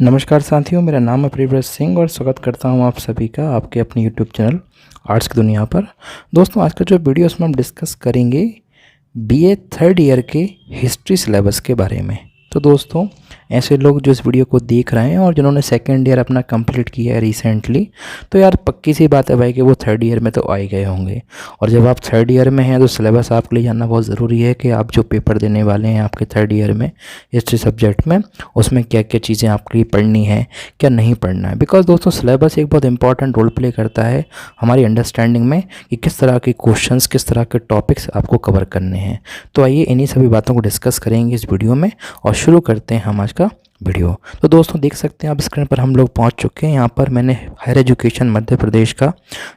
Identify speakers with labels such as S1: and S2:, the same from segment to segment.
S1: नमस्कार साथियों, मेरा नाम है प्रियव्रत सिंह और स्वागत करता हूं आप सभी का आपके अपने यूट्यूब चैनल आर्ट्स की दुनिया पर। दोस्तों, आज का जो वीडियो उसमें हम डिस्कस करेंगे बीए थर्ड ईयर के हिस्ट्री सिलेबस के बारे में। तो दोस्तों, ऐसे लोग जो इस वीडियो को देख रहे हैं और जिन्होंने सेकेंड ईयर अपना कंप्लीट किया है रिसेंटली, तो यार पक्की सी बात है भाई कि वो थर्ड ईयर में तो आ ही गए होंगे। और जब आप थर्ड ईयर में हैं तो सिलेबस आपके लिए जानना बहुत ज़रूरी है कि आप जो पेपर देने वाले हैं आपके थर्ड ईयर में हिस्ट्री सब्जेक्ट में, उसमें क्या क्या चीज़ें आपके लिए पढ़नी है, क्या नहीं पढ़ना है। बिकॉज दोस्तों, सिलेबस एक बहुत इंपॉर्टेंट रोल प्ले करता है हमारी अंडरस्टैंडिंग में कि किस तरह के क्वेश्चंस, किस तरह के टॉपिक्स आपको कवर करने हैं। तो आइए इन्हीं सभी बातों को डिस्कस करेंगे इस वीडियो में और शुरू करते हैं हम आज का वीडियो। तो दोस्तों, देख सकते हैं आप स्क्रीन पर हम लोग पहुंच चुके हैं। यहाँ पर मैंने हायर एजुकेशन मध्य प्रदेश का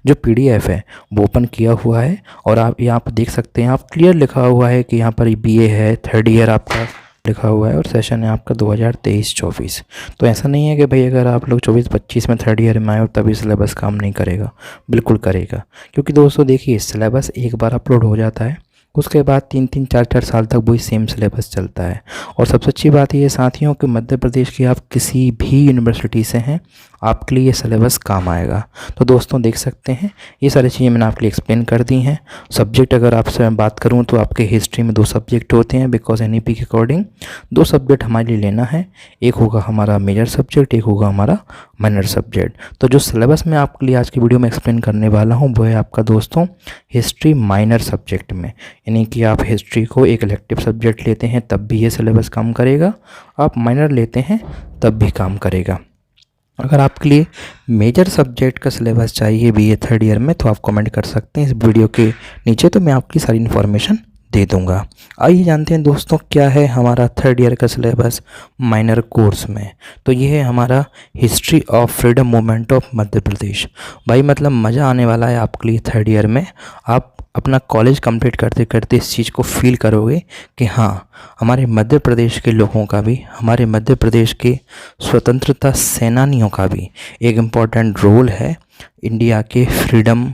S1: जो पीडीएफ है वो ओपन किया हुआ है और आप यहाँ पर देख सकते हैं, आप क्लियर लिखा हुआ है कि यहाँ पर बीए है, थर्ड ईयर आपका लिखा हुआ है और सेशन है आपका 2023-24। तो ऐसा नहीं है कि भाई अगर आप लोग 24-25 में थर्ड ईयर में आए हो तभी सिलेबस काम नहीं करेगा, बिल्कुल करेगा। क्योंकि दोस्तों देखिए, सिलेबस एक बार अपलोड हो जाता है, उसके बाद 3-3, 4-4 साल तक वही सेम सिलेबस चलता है। और सबसे अच्छी बात ये साथियों कि मध्य प्रदेश की आप किसी भी यूनिवर्सिटी से हैं, आपके लिए ये सिलेबस काम आएगा। तो दोस्तों देख सकते हैं, ये सारी चीज़ें मैंने आपके लिए एक्सप्लेन कर दी हैं। सब्जेक्ट अगर आपसे मैं बात करूं तो आपके हिस्ट्री में 2 सब्जेक्ट होते हैं, बिकॉज एनईपी के अकॉर्डिंग 2 सब्जेक्ट हमारे लिए लेना है। एक होगा हमारा मेजर सब्जेक्ट, एक होगा हमारा माइनर सब्जेक्ट। तो जो सिलेबस मैं आपके लिए आज की वीडियो में एक्सप्लेन करने वाला हूँ वो है आपका दोस्तों हिस्ट्री माइनर सब्जेक्ट में। यानी कि आप हिस्ट्री को एक इलेक्टिव सब्जेक्ट लेते हैं तब भी ये सिलेबस काम करेगा, आप माइनर लेते हैं तब भी काम करेगा। अगर आपके लिए मेजर सब्जेक्ट का सिलेबस चाहिए बीए थर्ड ईयर में तो आप कमेंट कर सकते हैं इस वीडियो के नीचे, तो मैं आपकी सारी इन्फॉर्मेशन दे दूंगा। आइए जानते हैं दोस्तों क्या है हमारा थर्ड ईयर का सिलेबस माइनर कोर्स में। तो ये है हमारा history of freedom movement of Madhya Pradesh. भाई मतलब मज़ा आने वाला है आपके लिए थर्ड ईयर में। आप अपना कॉलेज कंप्लीट करते करते इस चीज़ को फील करोगे कि हाँ, हमारे मध्य प्रदेश के लोगों का भी, हमारे मध्य प्रदेश के स्वतंत्रता सेनानियों का भी एक इम्पॉर्टेंट रोल है इंडिया के फ्रीडम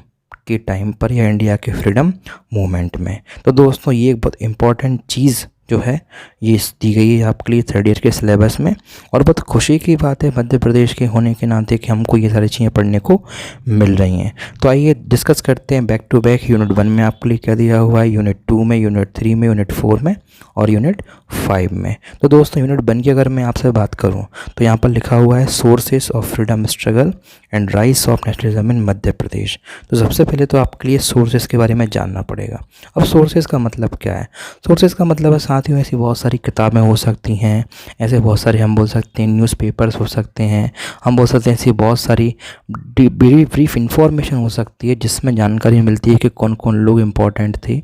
S1: के टाइम पर या इंडिया के फ्रीडम मूवमेंट में। तो दोस्तों, ये एक बहुत इम्पॉर्टेंट चीज़ जो है ये दी गई है आपके लिए थर्ड ईयर के सिलेबस में। और बहुत खुशी की बात है मध्य प्रदेश के होने के नाते कि हमको ये सारी चीज़ें पढ़ने को मिल रही हैं। तो आइए डिस्कस करते हैं बैक टू बैक। यूनिट 1 में आपके लिए क्या दिया हुआ है, यूनिट 2 में, यूनिट 3 में, यूनिट 4 में और यूनिट 5 में। तो दोस्तों, यूनिट 1 की अगर मैं आपसे बात करूँ तो यहाँ पर लिखा हुआ है sources of freedom struggle and rise of nationalism in Madhya Pradesh. तो सबसे पहले तो आपके लिए सोर्सेस के बारे में जानना पड़ेगा। अब सोर्सेस का मतलब क्या है? सोर्सेस का मतलब है साथियों, ऐसी बहुत सारी किताबें हो सकती हैं, ऐसे बहुत सारे हम बोल सकते हैं न्यूज़पेपर्स हो सकते हैं, हम बोल सकते हैं ऐसी बहुत सारी ब्रीफ इंफॉर्मेशन हो सकती है जिसमें जानकारी मिलती है कि कौन कौन लोग इम्पोर्टेंट थे,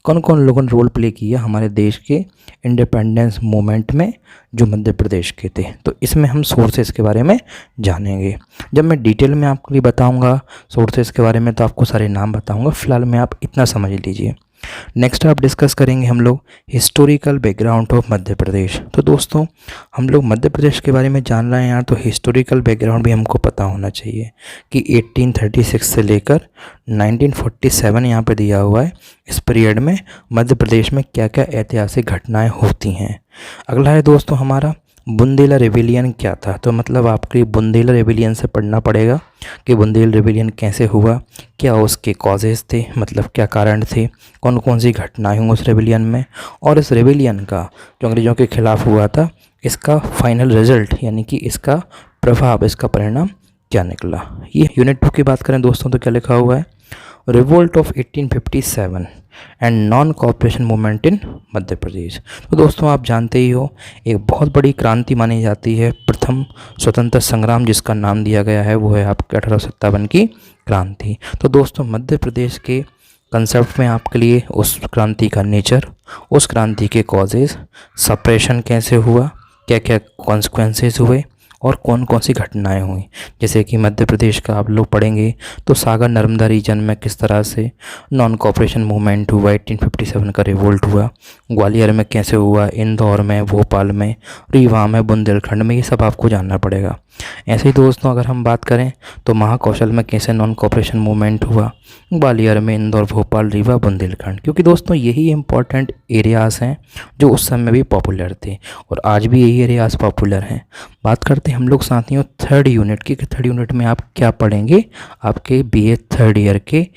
S1: कौन कौन लोगों ने रोल प्ले किया हमारे देश के इंडिपेंडेंस मूवमेंट में जो मध्य प्रदेश के थे। तो इसमें हम सोर्सेस के बारे में जानेंगे। जब मैं डिटेल में आपके लिए बताऊंगा सोर्सेस के बारे में तो आपको सारे नाम बताऊंगा, फिलहाल में आप इतना समझ लीजिए। नेक्स्ट आप डिस्कस करेंगे हम लोग historical background of Madhya Pradesh. तो दोस्तों, हम लोग मध्य प्रदेश के बारे में जान रहे हैं यार, तो हिस्टोरिकल बैकग्राउंड भी हमको पता होना चाहिए कि 1836 से लेकर 1947 यहाँ पे दिया हुआ है। इस पीरियड में मध्य प्रदेश में क्या क्या ऐतिहासिक घटनाएं होती हैं। अगला है दोस्तों हमारा बुंदेला रेविलियन क्या था। तो मतलब आपके बुंदेला रेविलियन से पढ़ना पड़ेगा कि बुंदेल रेविलियन कैसे हुआ, क्या उसके कॉजेज़ थे, मतलब क्या कारण थे, कौन कौन सी घटनाएं हुई उस रेविलियन में, और इस रेविलियन का जो अंग्रेज़ों के खिलाफ हुआ था इसका फाइनल रिजल्ट यानी कि इसका प्रभाव, इसका परिणाम क्या निकला। ये यूनिट 2 की बात करें दोस्तों तो क्या लिखा हुआ है, revolt of 1857 and non cooperation movement in Madhya Pradesh. तो दोस्तों, आप जानते ही हो एक बहुत बड़ी क्रांति मानी जाती है, प्रथम स्वतंत्र संग्राम जिसका नाम दिया गया है वो है आपके 1857 की क्रांति। तो दोस्तों, मध्य प्रदेश के कंसेप्ट में आपके लिए उस क्रांति का नेचर, उस क्रांति के कॉजेज़, सप्रेशन कैसे हुआ, क्या क्या कॉन्सिक्वेंसेस हुए और कौन कौन सी घटनाएं हुई। जैसे कि मध्य प्रदेश का आप लोग पढ़ेंगे तो सागर नर्मदा रीजन में किस तरह से नॉन कॉपरेशन मूवमेंट हुआ, 1857 का रिवोल्ट हुआ, ग्वालियर में कैसे हुआ, इंदौर में, भोपाल में, रीवा में, बुंदेलखंड में, ये सब आपको जानना पड़ेगा। ऐसे ही दोस्तों अगर हम बात करें तो महाकौशल में कैसे नॉन कॉपरेशन मूवमेंट हुआ, ग्वालियर में, इंदौर, भोपाल, रीवा, बुंदेलखंड, क्योंकि दोस्तों यही इंपॉर्टेंट एरियाज़ हैं जो उस समय भी पॉपुलर थे और आज भी यही एरियाज़ पॉपुलर हैं। बात करते हैं हम लोग साथियों थर्ड यूनिट की। थर्ड यूनिट में आप क्या पढ़ेंगे, आपके बीए थर्ड ईयर के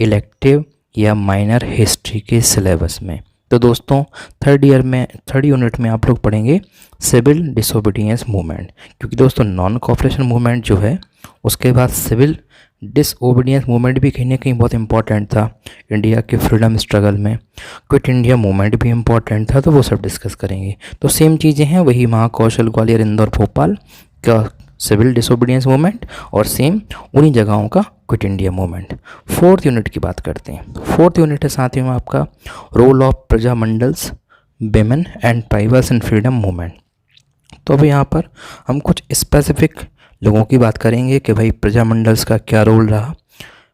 S1: इलेक्टिव या माइनर हिस्ट्री के सिलेबस में। तो दोस्तों थर्ड यूनिट में आप लोग पढ़ेंगे सिविल डिसोबीडियंस मूवमेंट, क्योंकि दोस्तों नॉन कोऑपरेशन मूवमेंट जो है उसके बाद सिविल डिसओबीडियंस मूवमेंट भी कहीं ना कहीं बहुत इंपॉर्टेंट था इंडिया के फ्रीडम स्ट्रगल में। क्विट इंडिया मूवमेंट भी इंपॉर्टेंट था, तो वो सब डिस्कस करेंगे। तो सेम चीज़ें हैं, वही महाकौशल, ग्वालियर, इंदौर, भोपाल का सिविल डिसोबीडियंस मूवमेंट और सेम उन्हीं जगहों का quit India movement. Fourth unit की बात करते हैं। फोर्थ यूनिट है साथियों में आपका रोल ऑफ प्रजा mandals, women and tribals in freedom movement. तो अभी यहाँ पर हम कुछ स्पेसिफिक लोगों की बात करेंगे कि भाई प्रजा मंडल्स का क्या रोल रहा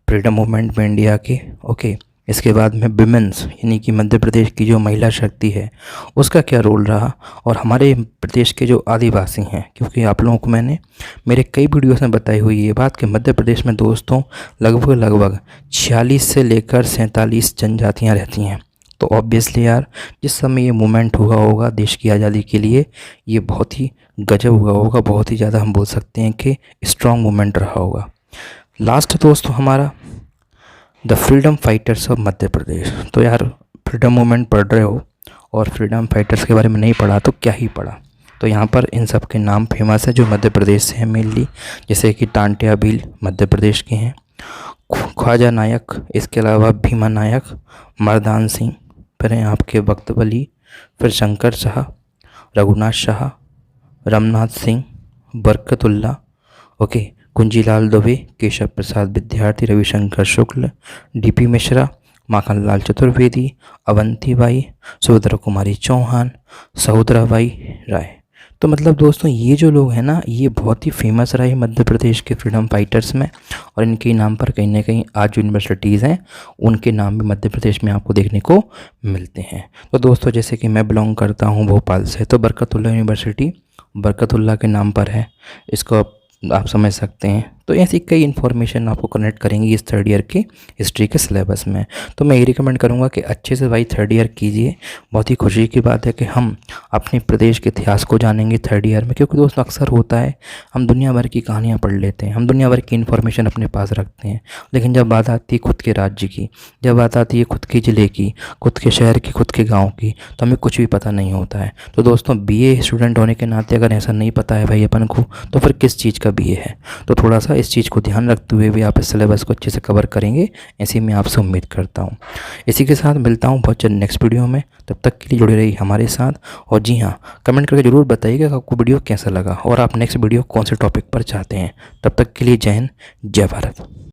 S1: फ्रीडम मूवमेंट में इंडिया के। ओके, इसके बाद में विमेंस यानी कि मध्य प्रदेश की जो महिला शक्ति है उसका क्या रोल रहा, और हमारे प्रदेश के जो आदिवासी हैं, क्योंकि आप लोगों को मैंने मेरे कई वीडियोस में बताई हुई ये बात कि मध्य प्रदेश में दोस्तों लगभग 46 से लेकर 47 जनजातियाँ रहती हैं। तो ऑब्वियसली यार जिस समय ये मूवमेंट हुआ होगा देश की आज़ादी के लिए, ये बहुत ही गजब हुआ होगा, बहुत ही ज़्यादा हम बोल सकते हैं कि स्ट्रॉन्ग मूवमेंट रहा होगा। लास्ट दोस्तों हमारा the freedom fighters of Madhya Pradesh. तो यार फ्रीडम मूवमेंट पढ़ रहे हो और फ्रीडम फाइटर्स के बारे में नहीं पढ़ा तो क्या ही पढ़ा। तो यहाँ पर इन सब के नाम फेमस है जो मध्य प्रदेश से हैं मेनली, जैसे कि टांटिया भील मध्य प्रदेश के हैं, ख्वाजा नायक, इसके अलावा भीमा नायक, मर्दान सिंह, फिर हैं आपके बख्तबली, फिर शंकर शाह, रघुनाथ शाह, रमनाथ सिंह, बरकतुल्ला, ओके, कुंजीलाल दुबे, केशव प्रसाद विद्यार्थी, रविशंकर शुक्ल, डीपी मिश्रा, माखनलाल चतुर्वेदी, अवंतीबाई, सुभद्रा कुमारी चौहान, सहोदराबाई राय। तो मतलब दोस्तों ये जो लोग हैं ना ये बहुत ही फेमस रहे मध्य प्रदेश के फ्रीडम फाइटर्स में, और इनके नाम पर कहीं ना कहीं आज यूनिवर्सिटीज़ हैं उनके नाम भी मध्य प्रदेश में आपको देखने को मिलते हैं। तो दोस्तों जैसे कि मैं बिलोंग करता हूँ भोपाल से, तो बरकतुल्ला यूनिवर्सिटी बरकतुल्ला के नाम पर है, इसको आप समझ सकते हैं। तो ऐसी कई इन्फॉर्मेशन आपको कनेक्ट करेंगी इस थर्ड ईयर के हिस्ट्री के सिलेबस में। तो मैं ये रिकमेंड करूँगा कि अच्छे से भाई थर्ड ईयर कीजिए। बहुत ही खुशी की बात है कि हम अपने प्रदेश के इतिहास को जानेंगे थर्ड ईयर में, क्योंकि दोस्तों अक्सर होता है हम दुनिया भर की कहानियाँ पढ़ लेते हैं, हम दुनिया भर की इन्फॉर्मेशन अपने पास रखते हैं, लेकिन जब बात आती है खुद के राज्य की, जब बात आती है खुद के ज़िले की, खुद के शहर की, खुद के गाँव की, तो हमें कुछ भी पता नहीं होता है। तो दोस्तों बीए स्टूडेंट होने के नाते अगर ऐसा नहीं पता है भाई अपन को, तो फिर किस चीज़ का बीए है। तो थोड़ा सा इस चीज़ को ध्यान रखते हुए भी आप इस सिलेबस को अच्छे से कवर करेंगे, ऐसी मैं आपसे उम्मीद करता हूँ। इसी के साथ मिलता हूँ बहुत जल्द नेक्स्ट वीडियो में, तब तक के लिए जुड़े रहिए हमारे साथ। और जी हाँ, कमेंट करके ज़रूर बताइएगा कि आपको वीडियो कैसा लगा और आप नेक्स्ट वीडियो कौन से टॉपिक पर चाहते हैं। तब तक के लिए जय हिंद, जय भारत।